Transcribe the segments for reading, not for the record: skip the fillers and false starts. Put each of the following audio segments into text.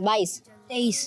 22? 23।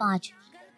5।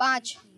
5।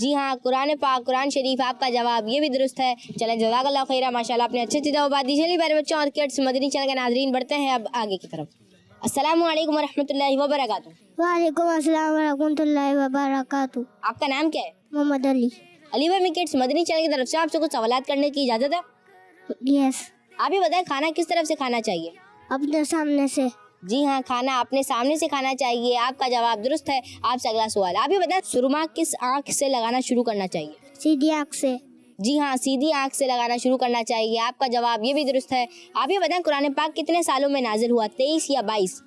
جی ہاں قرآن پاک قرآن شریف آپ کا جواب یہ بھی درست ہے. چلیں جزاک اللہ خیرہ, ماشاءاللہ آپ نے اچھے جوابات دی. چلیے پیارے بچوں اور کڈس مدنی چینل کے ناظرین بڑھتے ہیں اب آگے کی طرف. السلام علیکم ورحمۃ اللہ وبرکاتہ. وعلیکم السلام ورحمۃ اللہ وبرکاتہ. آپ کا نام کیا ہے؟ محمد علی. علی بھائی, کڈس مدنی چینل کی طرف سے آپ سے کچھ سوالات کرنے کی اجازت ہے؟ یس. آپ ہی بتائیں کھانا کس طرف سے کھانا چاہیے؟ اپنے سامنے سے. جی ہاں کھانا اپنے سامنے سے کھانا چاہیے, آپ کا جواب درست ہے. آپ سے اگلا سوال, آپ ہی بتائیں سرما کس آنکھ سے لگانا شروع کرنا چاہیے؟ سیدھی آنکھ سے. جی ہاں سیدھی آنکھ سے لگانا شروع کرنا چاہیے, آپ کا جواب یہ بھی درست ہے. آپ یہ بتائیں قرآن پاک کتنے سالوں میں نازل ہوا, 23 یا 22؟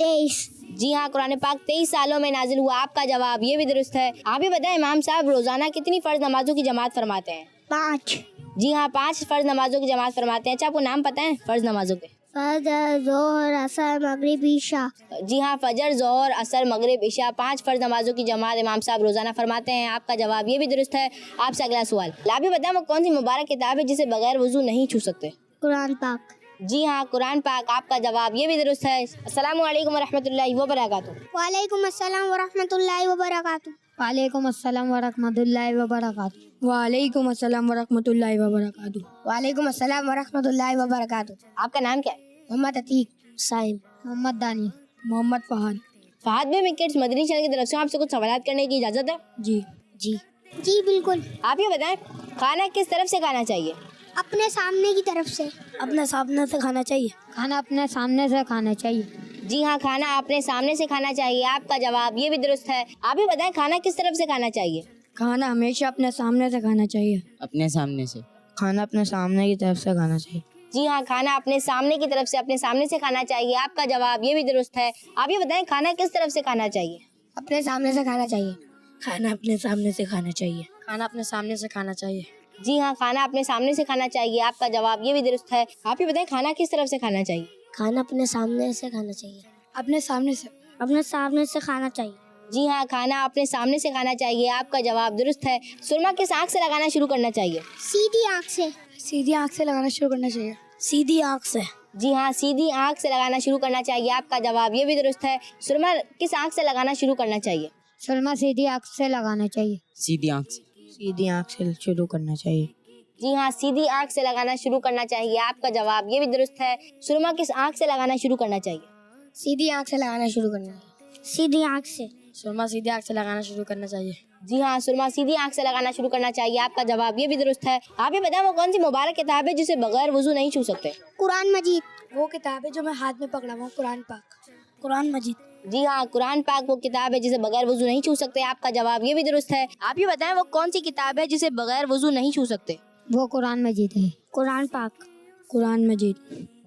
23. جی ہاں قرآن پاک 23 سالوں میں نازل ہوا, آپ کا جواب یہ بھی درست ہے. آپ یہ بتائیں امام صاحب روزانہ کتنی فرض نمازوں کی جماعت فرماتے ہیں؟ 5. جی ہاں 5 فرض نمازوں کی جماعت فرماتے ہیں. اچھا آپ کو نام پتہ ہے فرض نمازوں کے؟ فجر, ظہر, عصر, مغرب, عشاء. جی ہاں فجر, ظہر, عصر, مغرب, عشاء 5 فرض نمازوں کی جماعت امام صاحب روزانہ فرماتے ہیں. آپ کا جواب یہ بھی درست ہے. آپ سے اگلا سوال, آپ بھی بتائیں وہ کون سی مبارک کتاب ہے جسے بغیر وضو نہیں چھو سکتے؟ قرآن پاک. جی ہاں قرآن پاک, آپ کا جواب یہ بھی درست ہے. السلام علیکم ورحمۃ اللہ وبرکاتہ. وعلیکم السلام ورحمۃ اللہ وبرکاتہ. وعلیکم السلام ورحمۃ اللہ وبرکاتہ. وعلیکم السلام ورحمۃ اللہ وبرکاتہ. وعلیکم السلام ورحمۃ اللہ وبرکاتہ. آپ کا نام کیا ہے؟ محمد عتیق. صاحب محمد دانی. محمد فہد. فہد بھائی, کڈس مدنی چینل کی طرف سے آپ سے کچھ سوالات کرنے کی اجازت ہے؟ جی. جی. جی بالکل. آپ یہ بتائیں کھانا کس طرف سے کھانا چاہیے؟ اپنے سامنے کی طرف سے. اپنے سامنے سے کھانا چاہیے. کھانا اپنے سامنے سے کھانا چاہیے. جی ہاں کھانا اپنے سامنے سے کھانا چاہیے, آپ کا جواب یہ بھی درست ہے. آپ یہ بتائیں کھانا کس طرف سے کھانا چاہیے؟ کھانا ہمیشہ اپنے سامنے سے کھانا چاہیے. اپنے سامنے سے. کھانا اپنے سامنے کی طرف سے کھانا چاہیے. جی ہاں کھانا اپنے سامنے کی طرف سے اپنے سامنے سے کھانا چاہیے, آپ کا جواب یہ بھی درست ہے. آپ یہ بتائیں کھانا کس طرف سے کھانا چاہیے؟ اپنے سامنے سے کھانا چاہیے. کھانا اپنے سامنے سے کھانا چاہیے. کھانا اپنے سامنے سے کھانا چاہیے. جی ہاں کھانا اپنے سامنے سے کھانا چاہیے, آپ کا جواب یہ بھی درست ہے. آپ یہ بتائیں کھانا کس طرف سے کھانا چاہیے؟ کھانا اپنے سامنے سے کھانا چاہیے. اپنے سامنے سے. اپنے سامنے سے کھانا چاہیے. جی ہاں کھانا اپنے سامنے سے کھانا چاہیے, آپ کا جواب درست ہے. سرما کس آنکھ سے لگانا شروع کرنا چاہیے؟ سیدھی آنکھ سے. سیدھی آنکھ سے لگانا شروع کرنا چاہیے. سیدھی آنکھ سے. جی ہاں سیدھی آنکھ سے لگانا شروع کرنا چاہیے, آپ کا جواب یہ بھی درست ہے. سرما کس آنکھ سے لگانا شروع کرنا چاہیے؟ سرما سیدھی آنکھ سے لگانا چاہیے. سیدھی آنکھ سے. سیدھی آنکھ سے شروع کرنا چاہیے. جی ہاں سیدھی آنکھ سے لگانا شروع کرنا چاہیے, آپ کا جواب یہ بھی درست ہے. سرما کس آنکھ سے لگانا شروع کرنا چاہیے؟ سیدھی آنکھ سے لگانا شروع کرنا ہے. سیدھی آنکھ سے. سرما سیدھی آنکھ سے لگانا شروع کرنا چاہیے. جی ہاں سرما سیدھی آنکھ سے لگانا شروع کرنا چاہیے, آپ کا جواب یہ بھی درست ہے. آپ یہ بتائیں وہ کون سی مبارک کتاب ہے جسے بغیر وضو نہیں چھو سکتے؟ قرآن مجید. وہ کتاب ہے جو میں ہاتھ میں پکڑا ہوں, قرآن پاک. قرآن مجید. جی ہاں قرآن پاک وہ کتاب ہے جسے بغیر وضو نہیں چھو سکتے, آپ کا جواب یہ بھی درست ہے. آپ یہ بتائیں وہ کون سی کتاب ہے جسے بغیر وضو نہیں چھو سکتے؟ وہ قرآن مجید ہے. قرآن پاک. قرآن مجید.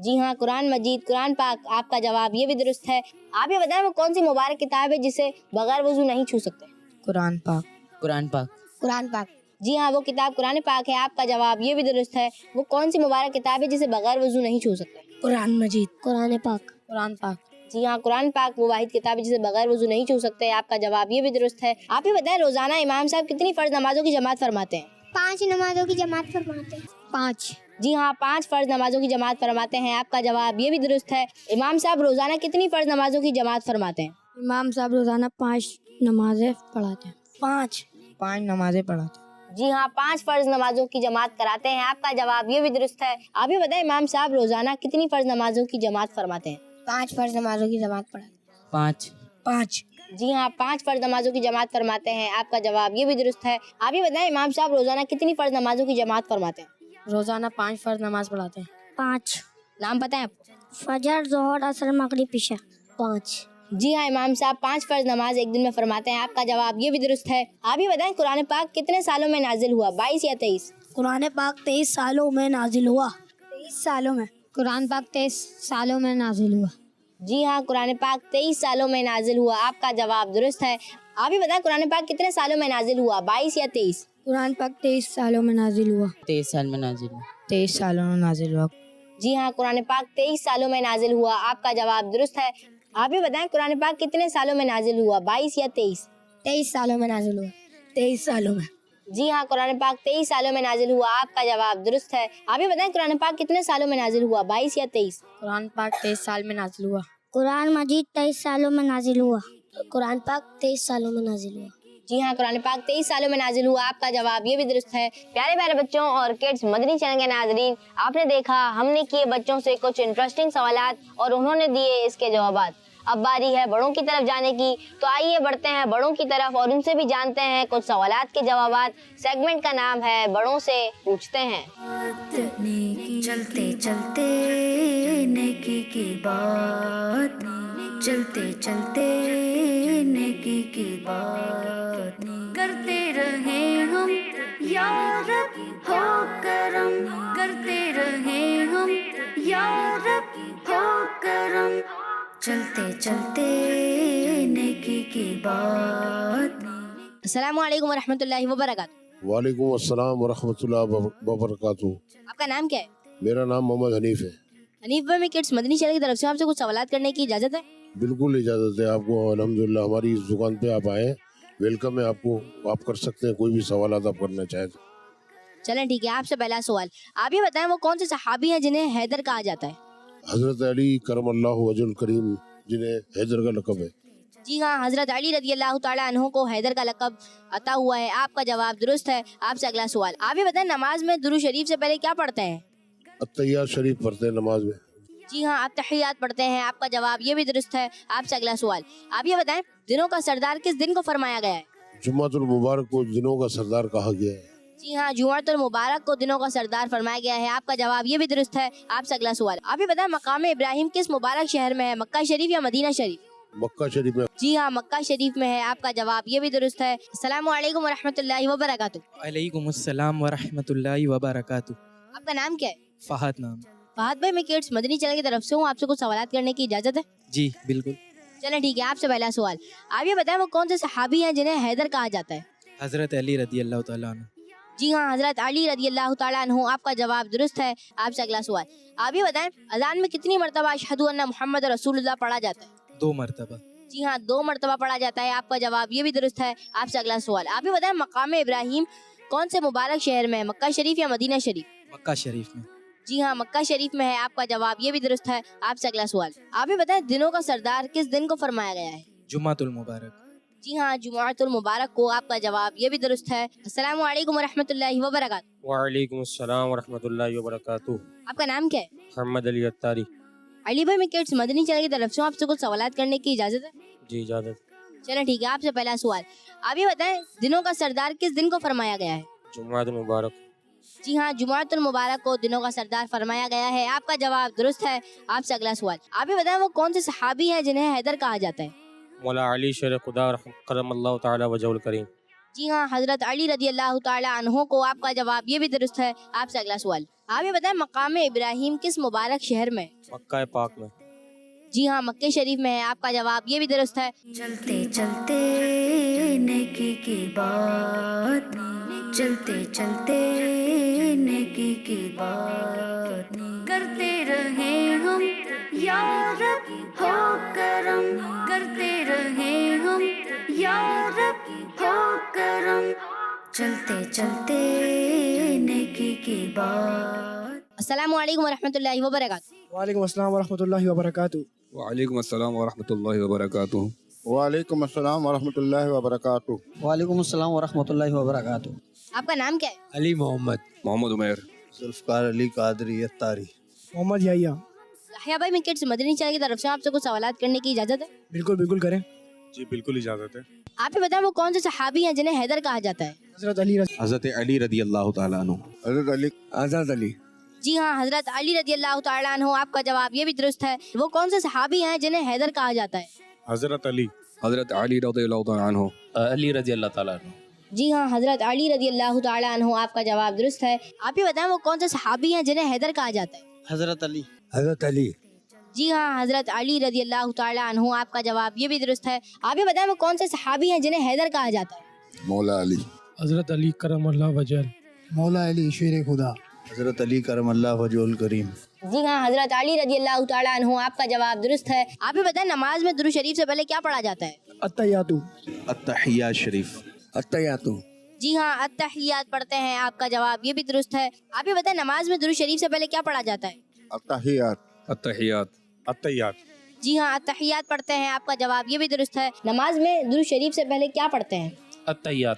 جی ہاں قرآن مجید قرآن پاک, آپ کا جواب یہ بھی درست ہے. آپ یہ بتائیں وہ کون سی مبارک کتاب ہے جسے بغیر وضو نہیں چھو سکتے؟ قرآن پاک. قرآن پاک. قرآن پاک. جی ہاں وہ کتاب قرآن پاک ہے, آپ کا جواب یہ بھی درست ہے. وہ کون سی مبارک کتاب ہے جسے بغیر وضو نہیں چھو سکتے؟ قرآن مجید. قرآن پاک. قرآن پاک. جی ہاں قرآن پاک وہ واحد کتاب ہے جسے بغیر وضو نہیں چھو سکتے, آپ کا جواب یہ بھی درست ہے. آپ یہ بتائیں روزانہ امام صاحب کتنی فرض نمازوں کی جماعت فرماتے ہیں؟ 5 نمازوں کی جماعت فرماتے ہیں. 5. جی ہاں 5 فرض نمازوں کی جماعت فرماتے ہیں, آپ کا جواب یہ بھی درست ہے. امام صاحب روزانہ کتنی فرض نمازوں کی جماعت فرماتے ہیں؟ امام صاحب روزانہ 5 نمازیں پڑھاتے ہیں. 5 نمازیں پڑھاتے ہیں. جی ہاں 5 فرض نمازوں کی جماعت کراتے ہیں, آپ کا جواب یہ بھی درست ہے. آپ یہ بتائیں امام صاحب روزانہ کتنی فرض نمازوں کی جماعت فرماتے ہیں؟ 5 فرض نمازوں کی جماعت پڑھاتے ہیں. 5. جی ہاں 5 فرض نمازوں کی جماعت فرماتے ہیں, آپ کا جواب یہ بھی درست ہے. آپ یہ بتائیں امام صاحب روزانہ کتنی فرض نمازوں کی جماعت فرماتے ہیں؟ روزانہ 5 فرض نماز پڑھاتے ہیں. 5. نام پتہ ہے آپ کو؟ فجر, ظہر, عصر, مغرب, عشاء. 5. جی ہاں امام صاحب 5 فرض نماز ایک دن میں فرماتے ہیں, آپ کا جواب یہ بھی درست ہے. آپ یہ بتائیں قرآن پاک کتنے سالوں میں نازل ہوا, 22 یا 23؟ قرآن پاک 23 سالوں میں نازل ہوا. 23 سالوں میں. قرآن پاک 23 سالوں میں نازل ہوا. جی ہاں قرآن پاک 23 سالوں میں نازل ہوا, آپ کا جواب درست ہے. آپ یہ بتائیں قرآن پاک کتنے سالوں میں نازل ہوا, 22 یا 23؟ قرآن پاک 23 سالوں میں نازل ہوا. 23 سال میں نازل ہوا. 23 سالوں میں نازل ہوا. جی ہاں قرآن پاک 23 سالوں میں نازل ہوا, آپ کا جواب درست ہے. آپ یہ بتائیں قرآن پاک کتنے سالوں میں نازل ہوا, 22 یا 23؟ 23 سالوں میں نازل ہوا. 23 سالوں میں. جی ہاں قرآن پاک 23 سالوں میں نازل ہوا, آپ کا جواب درست ہے. آپ یہ بتائیں قرآن پاک کتنے سالوں میں نازل ہوا, 22 یا 23؟ قرآن پاک 23 سال میں نازل ہوا. قرآن مجید 23 سالوں میں نازل ہوا. قرآن پاک 23 سالوں میں نازل ہوا. جی ہاں، قرآن پاک 23 سالوں میں نازل ہوا، آپ کا جواب یہ بھی درست ہے۔ پیارے پیارے بچوں اور کڈز مدنی چینل کے ناظرین، آپ نے دیکھا ہم نے کیے بچوں سے کچھ انٹرسٹنگ سوالات اور انہوں نے دیے اس کے جوابات۔ اب باری ہے بڑوں کی طرف جانے کی، تو آئیے بڑھتے ہیں بڑوں کی طرف اور ان سے بھی جانتے ہیں کچھ سوالات کے جوابات۔ سیگمنٹ کا نام ہے بڑوں سے پوچھتے ہیں۔ چلتے چلتے نیکی کی بات، چلتے چلتے نیکی کی بات کرتے رہے ہم، یا رب ہو کرم کرتے رہے ہم، یا رب ہو کرم چلتے چلتے نیکی کی بات۔ السلام علیکم ورحمۃ اللہ وبرکاتہ۔ وعلیکم السلام ورحمۃ اللہ وبرکاتہ۔ آپ کا نام کیا ہے؟ میرا نام محمد حنیف ہے۔ حنیف بھائی، میں کڈز مدنی چینل کی طرف سے آپ سے کچھ سوالات کرنے کی اجازت ہے؟ بالکل اجازت ہے آپ کو، الحمدللہ ہماری اس دکان پہ آپ آئے ہیں، ویلکم ہے آپ کو، آپ کر سکتے ہیں کوئی بھی سوالات آپ کرنا چاہیں تو۔ چلیں ٹھیک ہے، آپ سے پہلا سوال، آپ یہ بتائیں وہ کون سے صحابی ہیں جنہیں حیدر کہا جاتا ہے؟ حضرت علی کرم اللہ وجہ الکریم، جنہیں حیدر کا لقب ہے۔ جی ہاں، حضرت علی رضی اللہ تعالیٰ عنہ کو حیدر کا لقب عطا ہوا ہے، آپ کا جواب درست ہے۔ آپ سے اگلا سوال، آپ یہ بتائیں نماز میں درود شریف سے پہلے کیا پڑھتے ہیں؟ التحیات شریف پڑھتے ہیں نماز میں۔ جی ہاں، آپ تحیات پڑھتے ہیں، آپ کا جواب یہ بھی درست ہے۔ آپ سے اگلا سوال، آپ یہ بتائیں دنوں کا سردار کس دن کو فرمایا گیا ہے؟ جمعۃ المبارک کو دنوں کا سردار کہا گیا ہے۔ جی ہاں، جمعۃ المبارک کو دنوں کا سردار فرمایا گیا ہے، آپ کا جواب یہ بھی درست ہے۔ آپ سے اگلا سوال، آپ یہ بتائیں مقام ابراہیم کس مبارک شہر میں ہے، مکہ شریف یا مدینہ شریف؟ مکہ شریف میں۔ جی ہاں، مکہ شریف میں ہے، آپ کا جواب یہ بھی درست ہے۔ السلام علیکم ورحمۃ اللہ وبرکاتہ۔ وعلیکم السلام ورحمۃ اللہ وبرکاتہ۔ آپ کا نام کیا ہے؟ فہد نام۔ فہد بھائی، میں کڈز مدنی چینل کی طرف سے ہوں، آپ سے کچھ سوالات کرنے کی اجازت ہے؟ جی بالکل۔ چلیں ٹھیک ہے، آپ سے پہلا سوال، آپ یہ بتائیں وہ کون سے صحابی ہیں جنہیں حیدر کہا جاتا ہے؟ حضرت علی رضی اللہ تعالیٰ عنہ۔ جی ہاں، حضرت علی رضی اللہ تعالیٰ عنہ، آپ کا جواب درست ہے۔ آپ سے اگلا سوال، آپ یہ بتائیں اذان میں کتنی مرتبہ اشہد ان محمد رسول اللہ پڑھا جاتا ہے؟ 2 مرتبہ۔ جی ہاں، 2 مرتبہ پڑھا جاتا ہے، آپ کا جواب یہ بھی درست ہے۔ آپ سے اگلا سوال، آپ یہ بتائیں مقام ابراہیم کون سے مبارک شہر میں ہے، مکہ شریف یا مدینہ شریف؟ مکہ شریف میں۔ جی ہاں، مکہ شریف میں ہے، آپ کا جواب یہ بھی درست ہے۔ آپ سے اگلا سوال، آپ یہ بتائیں دنوں کا سردار کس دن کو فرمایا گیا ہے؟ جمعۃ المبارک۔ جی ہاں، جمعۃ المبارک کو، آپ کا جواب یہ بھی درست ہے۔ السلام علیکم ورحمۃ اللہ وبرکاتہ۔ وعلیکم السلام ورحمۃ اللہ وبرکاتہ۔ آپ کا نام کیا ہے؟ محمد علی اتاری۔ علی بھائی، میں کڈز مدنی چینل کی طرف سے آپ سے کچھ سوالات کرنے کی اجازت ہے؟ جی اجازت۔ چلیں ٹھیک ہے، آپ سے پہلا سوال، آپ یہ بتائیں دنوں کا سردار کس دن کو فرمایا گیا ہے؟ جمعۃ المبارک۔ جی ہاں، جمعۃ المبارک کو دنوں کا سردار فرمایا گیا ہے، آپ کا جواب درست ہے۔ آپ سے اگلا سوال، آپ یہ بتائیں وہ کون سے صحابی ہیں جنہیں حیدر کہا جاتا ہے؟ مولا علی شیر خدا کرم اللہ تعالی وجہ الکریم۔ جی ہاں، حضرت علی رضی اللہ تعالیٰ عنہ کو، آپ کا جواب یہ بھی درست ہے۔ آپ سے اگلا سوال، آپ یہ بتائیں مقام ابراہیم کس مبارک شہر میں؟ مکہ پاک میں۔ جی ہاں، مکہ شریف میں ہے، آپ کا جواب یہ بھی درست ہے۔ چلتے چلتے نیکی کی بات، چلتے چلتے نیکی کی بات کرتے رہے ہم، یا رب ہو کرم کرتے رہے ہم، یا رب ہو کرم چلتے چلتے نیکی کی بات۔ السلام علیکم ورحمۃ اللہ وبرکاتہ۔ وعلیکم السلام ورحمۃ اللہ وبرکاتہ۔ وعلیکم السلام ورحمۃ اللہ وبرکاتہ۔ وعلیکم السلام ورحمۃ اللہ وبرکاتہ۔ وعلیکم السلام ورحمۃ اللہ وبرکاتہ۔ آپ کا نام کیا ہے؟ علی محمد۔ محمد عمیر۔ ذوالفقار علی قادری اتاری۔ محمد یحییٰ۔ یحییٰ بھائی، میں کڈز مدنی چینل کی طرف سے آپ سے کچھ سوالات کرنے کی اجازت ہے؟ بالکل بالکل کریں۔ جی بالکل اجازت ہے۔ آپ یہ بتائیں وہ کون سے صحابی ہیں جنہیں حیدر کہا جاتا ہے؟ حضرت علی رضی اللہ تعالیٰ عنہ۔ حضرت علی۔ جی ہاں، حضرت علی رضی اللہ تعالیٰ عنہ، آپ کا جواب یہ بھی درست ہے۔ وہ کون سے صحابی ہیں جنہیں حیدر کہا جاتا ہے؟ حضرت علی۔ حضرت علی رضی اللہ تعالیٰ عنہ۔ علی رضی اللہ تعالیٰ عنہ۔ جی ہاں، حضرت علی رضی اللہ تعالیٰ عنہ، آپ کا جواب درست ہے۔ آپ یہ بتائیں وہ کون سے صحابی ہیں جنہیں حیدر کہا جاتا ہے؟ حضرت علی۔ حضرت علی۔ جی ہاں، حضرت علی رضی اللہ تعالیٰ عنہ، آپ کا جواب یہ بھی درست ہے۔ آپ یہ بتائیں وہ کون سے صحابی ہیں جنہیں حیدر کہا جاتا ہے؟ مولا علی۔ حضرت علی کرم اللہ وجہ۔ مولا علی شیر خدا۔ حضرت علی کرم اللہ وجہ الکریم۔ جی ہاں، حضرت علی رضی اللہ تعالیٰ عنہ، آپ کا جواب درست ہے۔ آپ یہ بتائیں نماز میں درود شریف سے پہلے کیا پڑھا جاتا ہے؟ التحیات۔ التحیات شریف۔ التحیات۔ جی ہاں، التحیات پڑھتے ہیں، آپ کا جواب یہ بھی درست ہے۔ آپ یہ بتائیں نماز میں درود شریف سے پہلے کیا پڑھا جاتا ہے؟ التحیات۔ التحیات۔ التحیات۔ جی ہاں، التحیات پڑھتے ہیں، آپ کا جواب یہ بھی درست ہے۔ نماز میں درود شریف سے پہلے کیا پڑھتے ہیں؟ التحیات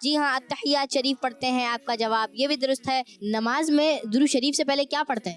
جی ہاں التحیات شریف پڑھتے ہیں، آپ کا جواب یہ بھی درست ہے۔ نماز میں درود شریف سے پہلے کیا پڑھتے ہیں؟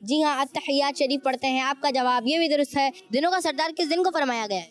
جی ہاں التحیات شریف پڑھتے ہیں، آپ کا جواب یہ بھی درست ہے۔ دنوں کا سردار کس دن کو فرمایا گیا ہے؟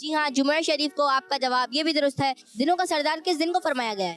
جی ہاں جمعہ شریف کو، آپ کا جواب یہ بھی درست ہے۔ دنوں کا سردار کس دن کو فرمایا گیا ہے؟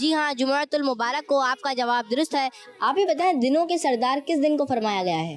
جی ہاں جمعۃ المبارک کو، آپ کا جواب درست ہے۔ آپ ہی بتائیں دنوں کے سردار کس دن کو فرمایا گیا ہے؟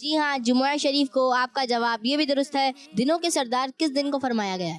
جی ہاں جمعہ شریف کو، آپ کا جواب یہ بھی درست ہے۔ دنوں کے سردار کس دن کو فرمایا گیا ہے؟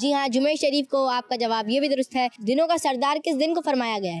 جی ہاں جمعہ شریف کو، آپ کا جواب یہ بھی درست ہے۔ دنوں کا سردار کس دن کو فرمایا گیا ہے؟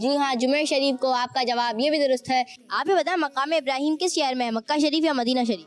جی ہاں جمعہ شریف کو، آپ کا جواب یہ بھی درست ہے۔ آپ ہی بتائیں مقام ابراہیم کس شہر میں ہے، مکہ شریف یا مدینہ شریف؟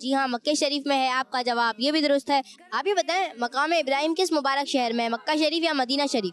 جی ہاں مکہ شریف میں ہے، آپ کا جواب یہ بھی درست ہے۔ آپ ہی بتائیں مقام ابراہیم کس مبارک شہر میں ہے، مکہ شریف یا مدینہ شریف؟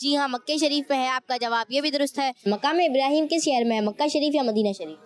جی ہاں مکہ شریف میں ہے، آپ کا جواب یہ بھی درست ہے۔ مقام ابراہیم کس شہر میں ہے، مکہ شریف یا مدینہ شریف؟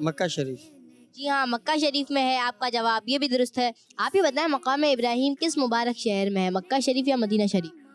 مکہ شریف جی ہاں مکہ شریف میں ہے، آپ کا جواب یہ بھی درست ہے۔ آپ ہی بتائیں مقام ابراہیم کس مبارک شہر میں ہے، مکہ شریف یا مدینہ شریف؟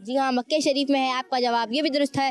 جی ہاں مکہ شریف میں ہے، آپ کا جواب یہ بھی درست ہے۔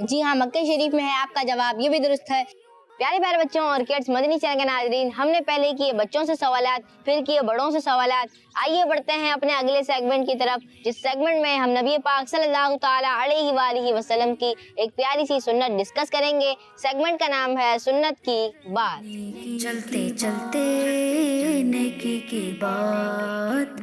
جی ہاں مکہ شریف میں ہے، آپ کا جواب یہ بھی درست ہے۔ پیارے پیارے بچوں اور کڈس مدنی چینل کے ناظرین، ہم نے پہلے کیے بچوں سے سوالات، پھر کیے بڑوں سے سوالات۔ آئیے بڑھتے ہیں اپنے اگلے سیگمنٹ کی طرف، جس سیگمنٹ میں ہم نبی پاک صلی اللہ تعالیٰ علیہ وآلہ وسلم کی ایک پیاری سی سنت ڈسکس کریں گے۔ سیگمنٹ کا نام ہے سنت کی بات۔ چلتے چلتے نیکی کی بات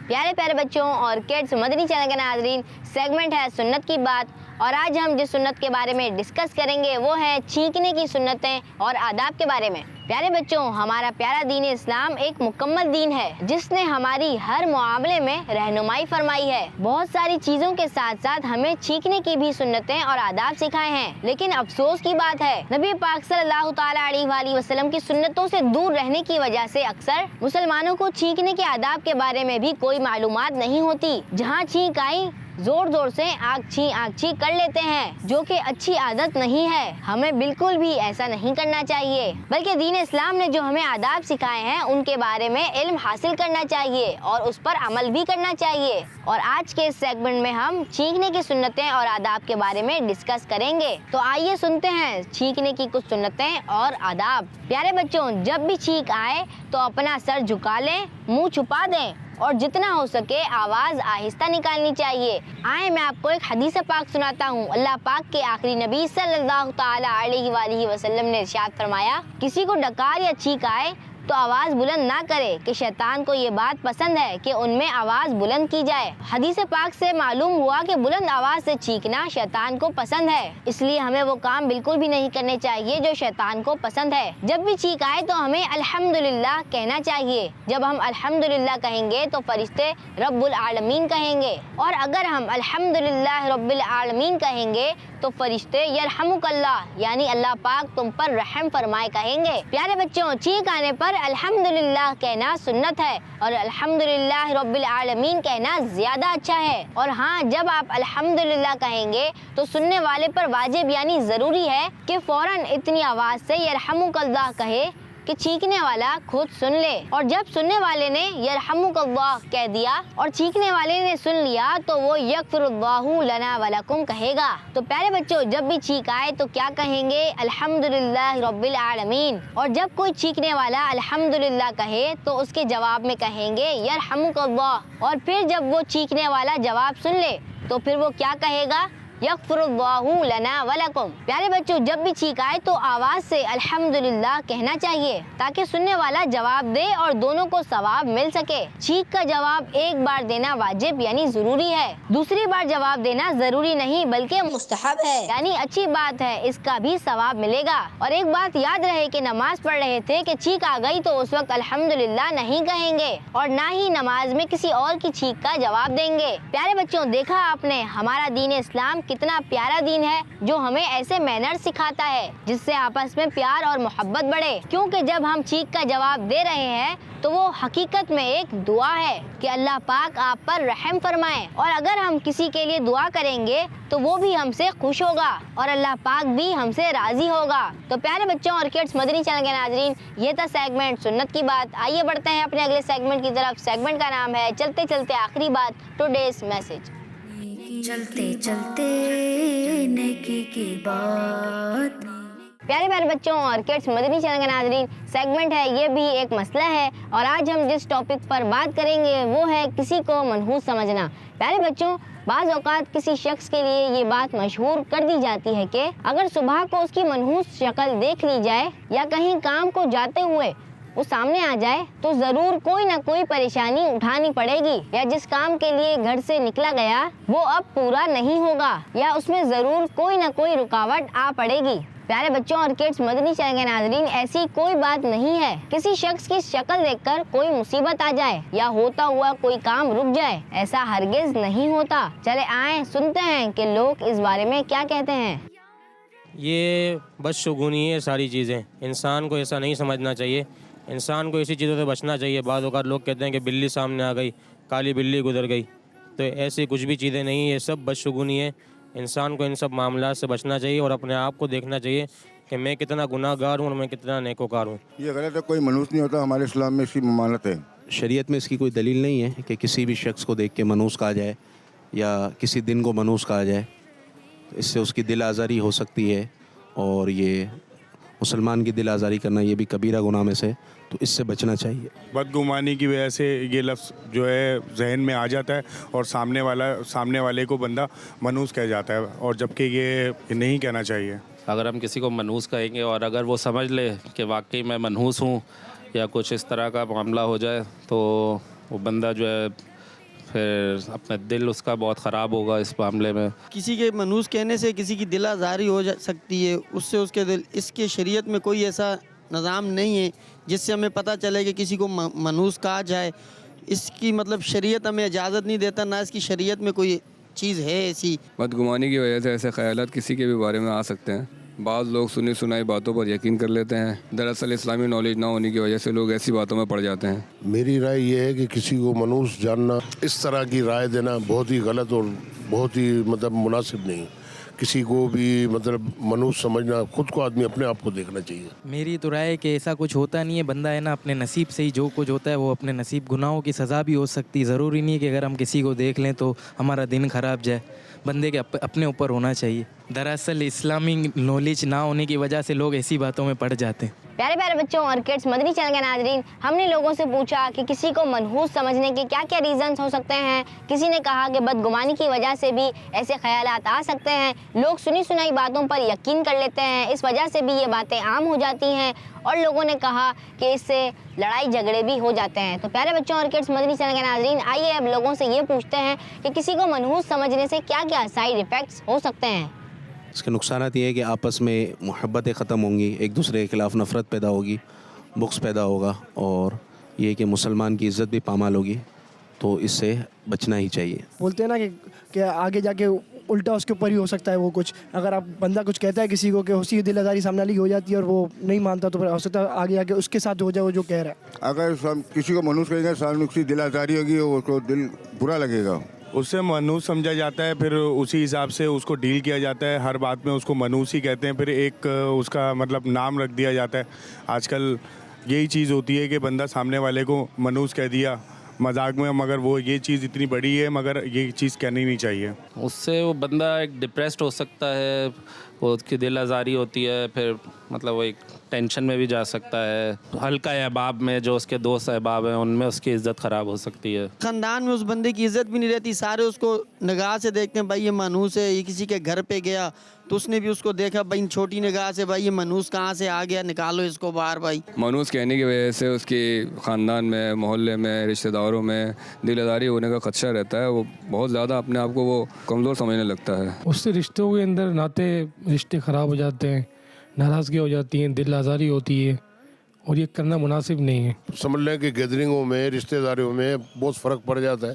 پیارے پیارے بچوں اور کڈس مدنی چینل کے ناظرین، سیگمنٹ ہے سنت کی بات، اور آج ہم جس سنت کے بارے میں ڈسکس کریں گے وہ ہے چھینکنے کی سنتیں اور آداب کے بارے میں۔ پیارے بچوں، ہمارا پیارا دین اسلام ایک مکمل دین ہے جس نے ہماری ہر معاملے میں رہنمائی فرمائی ہے۔ بہت ساری چیزوں کے ساتھ ساتھ ہمیں چھینکنے کی بھی سنتیں اور آداب سکھائے ہیں، لیکن افسوس کی بات ہے نبی پاک صلی اللہ تعالیٰ علیہ وآلہ وسلم کی سنتوں سے دور رہنے کی وجہ سے اکثر مسلمانوں کو چھینکنے کے آداب کے بارے میں بھی کوئی معلومات نہیں ہوتی۔ جہاں چھینک آئی زور زور سے آنکھ چھی کر لیتے ہیں، جو کہ اچھی عادت نہیں ہے۔ ہمیں بالکل بھی ایسا نہیں کرنا چاہیے، بلکہ دین اسلام نے جو ہمیں آداب سکھائے ہیں ان کے بارے میں علم حاصل کرنا چاہیے اور اس پر عمل بھی کرنا چاہیے۔ اور آج کے اس سیگمنٹ میں ہم چھینکنے کی سنتیں اور آداب کے بارے میں ڈسکس کریں گے۔ تو آئیے سنتے ہیں چھینکنے کی کچھ سنتیں اور آداب۔ پیارے بچوں، جب بھی چھینک آئے تو اپنا سر جھکا لیں، منہ چھپا دیں اور جتنا ہو سکے آواز آہستہ نکالنی چاہیے۔ آئیں میں آپ کو ایک حدیث پاک سناتا ہوں۔ اللہ پاک کے آخری نبی صلی اللہ تعالیٰ علیہ وآلہ وسلم نے ارشاد فرمایا، کسی کو ڈکار یا چھینک آئے تو آواز بلند نہ کرے کہ شیطان کو یہ بات پسند ہے کہ ان میں آواز بلند کی جائے۔ حدیث پاک سے معلوم ہوا کہ بلند آواز سے چھینکنا شیطان کو پسند ہے، اس لیے ہمیں وہ کام بالکل بھی نہیں کرنے چاہیے جو شیطان کو پسند ہے۔ جب بھی چھینک آئے تو ہمیں الحمدللہ کہنا چاہیے۔ جب ہم الحمدللہ کہیں گے تو فرشتے رب العالمین کہیں گے، اور اگر ہم الحمدللہ رب العالمین کہیں گے تو فرشتے یرحمک اللہ یعنی اللہ پاک تم پر رحم فرمائے کہیں گے۔ پیارے بچوں، چھینک آنے پر الحمدللہ کہنا سنت ہے اور الحمدللہ رب العالمین کہنا زیادہ اچھا ہے۔ اور ہاں، جب آپ الحمدللہ کہیں گے تو سننے والے پر واجب یعنی ضروری ہے کہ فوراً اتنی آواز سے یرحمک اللہ کہے کہ چھینکنے والا خود سن لے، اور جب سننے والے نے یرحمک اللہ کہہ دیا اور چھینکنے والے نے سن لیا تو وہ یغفر اللہ لنا ولکم کہے گا۔ تو پیارے بچوں، جب بھی چھینک آئے تو کیا کہیں گے؟ الحمدللہ رب العالمین۔ اور جب کوئی چھینکنے والا الحمدللہ کہے تو اس کے جواب میں کہیں گے یرحمک اللہ، اور پھر جب وہ چھینکنے والا جواب سن لے تو پھر وہ کیا کہے گا؟ یغفر اللہ لنا ولکم۔ پیارے بچوں، جب بھی چھینک آئے تو آواز سے الحمدللہ کہنا چاہیے تاکہ سننے والا جواب دے اور دونوں کو ثواب مل سکے۔ چھینک کا جواب ایک بار دینا واجب یعنی ضروری ہے، دوسری بار جواب دینا ضروری نہیں بلکہ مستحب ہے یعنی اچھی بات ہے، اس کا بھی ثواب ملے گا۔ اور ایک بات یاد رہے کہ نماز پڑھ رہے تھے کہ چھینک آ گئی تو اس وقت الحمدللہ نہیں کہیں گے اور نہ ہی نماز میں کسی اور کی چھینک کا جواب دیں گے۔ پیارے بچوں، دیکھا آپ نے ہمارا دین اسلام کتنا پیارا دین ہے جو ہمیں ایسے مینر سکھاتا ہے جس سے آپس میں پیار اور محبت بڑھے، کیونکہ جب ہم چیخ کا جواب دے رہے ہیں تو وہ حقیقت میں ایک دعا ہے کہ اللہ پاک آپ پر رحم فرمائے، اور اگر ہم کسی کے لیے دعا کریں گے تو وہ بھی ہم سے خوش ہوگا اور اللہ پاک بھی ہم سے راضی ہوگا۔ تو پیارے بچوں اور کڈس مدنی چینل کے ناظرین، یہ تھا سیگمنٹ سنت کی بات۔ آئیے بڑھتے ہیں اپنے اگلے سیگمنٹ کی طرف۔ سیگمنٹ کا نام ہے چلتے چلتے آخری بات، ٹوڈیز میسج۔ چلتے چلتے نیکی کی بات۔ پیارے پیارے بچوں اور کڈس مدنی چینل کے ناظرین، سیگمنٹ ہے یہ بھی ایک مسئلہ ہے، اور آج ہم جس ٹاپک پر بات کریں گے وہ ہے کسی کو منحوس سمجھنا۔ پیارے بچوں، بعض اوقات کسی شخص کے لیے یہ بات مشہور کر دی جاتی ہے کہ اگر صبح کو اس کی منحوس شکل دیکھ لی جائے یا کہیں کام کو جاتے ہوئے وہ سامنے آ جائے تو ضرور کوئی نہ کوئی پریشانی اٹھانی پڑے گی، یا جس کام کے لیے گھر سے نکلا گیا وہ اب پورا نہیں ہوگا، یا اس میں ضرور کوئی نہ کوئی رکاوٹ آ پڑے گی۔ پیارے بچوں اور کڈس مدنی چینل کے ناظرین، ایسی کوئی بات نہیں ہے کسی شخص کی شکل دیکھ کر کوئی مصیبت آ جائے یا ہوتا ہوا کوئی کام رک جائے، ایسا ہرگز نہیں ہوتا۔ چلے آئیں سنتے ہیں کہ لوگ اس بارے میں کیا کہتے ہیں۔ یہ بدشگونی ہے ساری چیزیں، انسان کو ایسا نہیں سمجھنا چاہیے، انسان کو ایسی چیزوں سے بچنا چاہیے۔ بعض اوقات لوگ کہتے ہیں کہ بلی سامنے آ گئی، کالی بلی گزر گئی، تو ایسی کچھ بھی چیزیں نہیں، یہ سب بدشگونی ہے۔ انسان کو ان سب معاملات سے بچنا چاہیے اور اپنے آپ کو دیکھنا چاہیے کہ میں کتنا گناہ گار ہوں اور میں کتنا نیکوکار ہوں۔ یہ غلط ہے، کوئی منحوس نہیں ہوتا، ہمارے اسلام میں اس کی ممانعت ہے۔ شریعت میں اس کی کوئی دلیل نہیں ہے کہ کسی بھی شخص کو دیکھ کے منحوس کہا جائے یا کسی دن کو منحوس کہا جائے، اس سے اس کی دل آزاری ہو سکتی ہے، اور یہ مسلمان کی دل آزاری کرنا یہ بھی کبیرہ گناہ میں سے، تو اس سے بچنا چاہیے۔ بدگمانی کی وجہ سے یہ لفظ جو ہے ذہن میں آ جاتا ہے اور سامنے والے کو بندہ منحوس کہہ جاتا ہے، اور جبکہ یہ نہیں کہنا چاہیے۔ اگر ہم کسی کو منحوس کہیں گے اور اگر وہ سمجھ لے کہ واقعی میں منحوس ہوں یا کچھ اس طرح کا معاملہ ہو جائے تو وہ بندہ جو ہے پھر اپنا دل اس کا بہت خراب ہوگا اس معاملے میں۔ کسی کے منحوس کہنے سے کسی کی دل آزاری ہو سکتی ہے، اس سے اس کے دل، اس کے شریعت میں کوئی ایسا نظام نہیں ہے جس سے ہمیں پتہ چلے کہ کسی کو منحوس کہا جائے۔ اس کی مطلب شریعت ہمیں اجازت نہیں دیتا، نہ اس کی شریعت میں کوئی چیز ہے ایسی۔ بدگمانی کی وجہ سے ایسے خیالات کسی کے بھی بارے میں آ سکتے ہیں۔ بعض لوگ سنی سنائی باتوں پر یقین کر لیتے ہیں، دراصل اسلامی نالج نہ ہونے کی وجہ سے لوگ ایسی باتوں میں پڑ جاتے ہیں۔ میری رائے یہ ہے کہ کسی کو منحوس جاننا، اس طرح کی رائے دینا بہت ہی غلط اور بہت ہی مناسب نہیں۔ کسی کو بھی منحوس سمجھنا، خود کو آدمی اپنے آپ کو دیکھنا چاہیے۔ میری تو رائے ہے کہ ایسا کچھ ہوتا نہیں ہے، بندہ ہے نا اپنے نصیب سے ہی جو کچھ ہوتا ہے وہ اپنے نصیب، گناہوں کی سزا بھی ہو سکتی، ضروری نہیں ہے کہ اگر ہم کسی کو دیکھ لیں تو ہمارا دن خراب جائے، بندے کے اپنے اوپر ہونا چاہیے۔ دراصل اسلامی نالج نہ ہونے کی وجہ سے لوگ ایسی باتوں میں پڑ جاتے ہیں۔ پیارے پیارے بچوں اور کڈس مدنی چینل کے ناظرین، ہم نے لوگوں سے پوچھا کہ کسی کو منحوس سمجھنے کے کیا کیا ریزنز ہو سکتے ہیں۔ کسی نے کہا کہ بدگمانی کی وجہ سے بھی ایسے خیالات آ سکتے ہیں، لوگ سنی سنائی باتوں پر یقین کر لیتے ہیں، اس وجہ سے بھی یہ باتیں عام ہو جاتی ہیں، اور لوگوں نے کہا کہ اس سے لڑائی جھگڑے بھی ہو جاتے ہیں۔ تو پیارے بچوں اور کڈس مدنی چینل کے ناظرین، آئیے اب لوگوں سے یہ پوچھتے ہیں کہ کسی کو منحوس سمجھنے سے کیا کیا سائیڈ ایفیکٹس ہو سکتے ہیں۔ اس کے نقصانات یہ ہے کہ آپس میں محبتیں ختم ہوں گی، ایک دوسرے کے خلاف نفرت پیدا ہوگی، بغض پیدا ہوگا، اور یہ کہ مسلمان کی عزت بھی پامال ہوگی، تو اس سے بچنا ہی چاہیے۔ بولتے ہیں نا کہ آگے جا کے الٹا اس کے اوپر ہی ہو سکتا ہے وہ کچھ، اگر آپ بندہ کچھ کہتا ہے کسی کو کہ اسی کی دل آزاری سامنے والی ہو جاتی ہے اور وہ نہیں مانتا، تو پھر ہو سکتا ہے آگے جا کے اس کے ساتھ ہو جائے وہ جو کہہ رہا ہے۔ اگر کسی کو منحوس کہیں گے سامنے اس کی دل آزاری ہوگی، اس کو دل برا لگے گا، اس سے منحوس سمجھا جاتا ہے، پھر اسی حساب سے اس کو ڈیل کیا جاتا ہے، ہر بات میں اس کو منحوس ہی کہتے ہیں، پھر ایک اس کا نام رکھ دیا جاتا ہے۔ آج کل یہی چیز ہوتی ہے کہ بندہ سامنے والے کو منحوس کہہ دیا مذاق میں، مگر وہ یہ چیز اتنی بڑی ہے، مگر یہ چیز کہنی نہیں چاہیے۔ اس سے وہ بندہ ایک ڈپریسڈ ہو سکتا ہے، وہ اس کی دل آزاری ہوتی ہے، پھر وہ ایک ٹینشن میں بھی جا سکتا ہے، ہلکا احباب میں جو اس کے دوست احباب ہیں ان میں اس کی عزت خراب ہو سکتی ہے، خاندان میں اس بندے کی عزت بھی نہیں رہتی، سارے اس کو نگاہ سے دیکھتے ہیں، بھائی یہ منحوس ہے۔ یہ کسی کے گھر پہ گیا تو اس نے بھی اس کو دیکھا بھائی چھوٹی نگاہ سے، بھائی یہ منحوس کہاں سے آ گیا، نکالو اس کو باہر۔ بھائی منحوس کہنے کی وجہ سے اس کی خاندان میں، محلے میں، رشتہ داروں میں دل آزاری ہونے کا خدشہ رہتا ہے، وہ بہت زیادہ اپنے آپ کو وہ کمزور سمجھنے لگتا ہے۔ اس سے رشتوں کے اندر رشتے خراب ہو جاتے ہیں، ناراضگی ہو جاتی ہیں، دل آزاری ہوتی ہے، اور یہ کرنا مناسب نہیں ہے۔ سمجھ لیں کہ گیدرنگوں میں، رشتہ داریوں میں بہت فرق پڑ جاتا ہے،